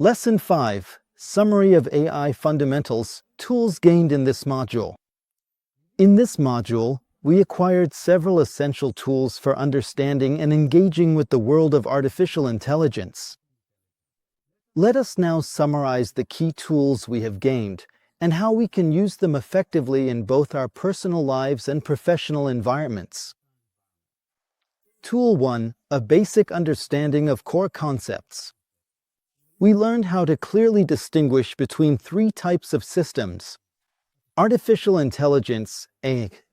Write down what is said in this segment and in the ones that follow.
Lesson 5. Summary of AI Fundamentals, Tools Gained in this module. In this module, we acquired several essential tools for understanding and engaging with the world of artificial intelligence. Let us now summarize the key tools we have gained and how we can use them effectively in both our personal lives and professional environments. Tool 1. A basic understanding of core concepts. We learned how to clearly distinguish between three types of systems. Artificial intelligence,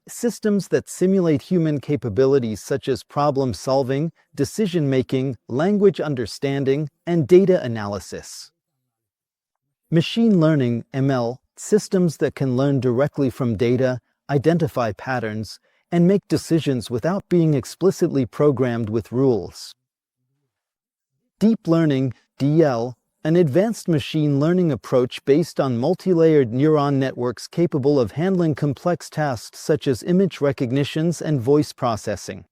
systems that simulate human capabilities such as problem solving, decision-making, language understanding, and data analysis. Machine learning, ML, systems that can learn directly from data, identify patterns, and make decisions without being explicitly programmed with rules. Deep learning, DL, an advanced machine learning approach based on multi-layered neuron networks capable of handling complex tasks such as image recognitions and voice processing.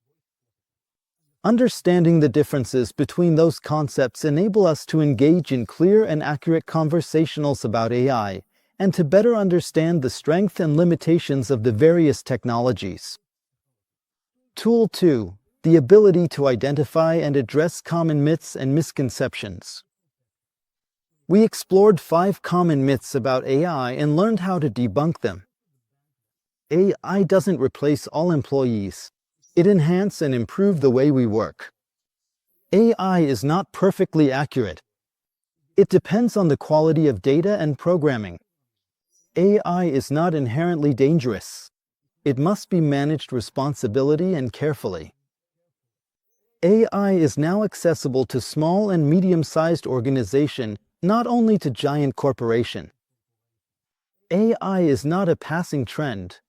Understanding the differences between those concepts enable us to engage in clear and accurate conversations about AI, and to better understand the strength and limitations of the various technologies. Tool 2. The ability to identify and address common myths and misconceptions. We explored 5 common myths about AI and learned how to debunk them. AI doesn't replace all employees. It enhances and improves the way we work. AI is not perfectly accurate. It depends on the quality of data and programming. AI is not inherently dangerous. It must be managed responsibly and carefully. AI is now accessible to small and medium-sized organizations, not only to giant corporations. AI is not a passing trend.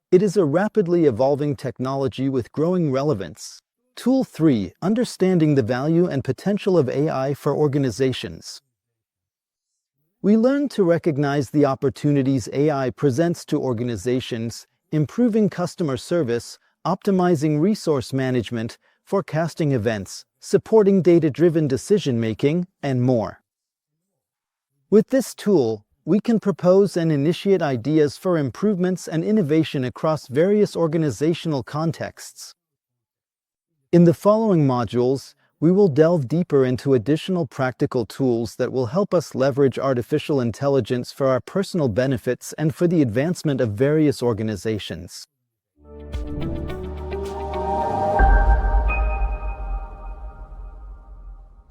It is a rapidly evolving technology with growing relevance. Tool 3. Understanding the value and potential of AI for organizations. We learned to recognize the opportunities AI presents to organizations, improving customer service, optimizing resource management, forecasting events, supporting data-driven decision-making, and more. With this tool, we can propose and initiate ideas for improvements and innovation across various organizational contexts. In the following modules, we will delve deeper into additional practical tools that will help us leverage artificial intelligence for our personal benefits and for the advancement of various organizations.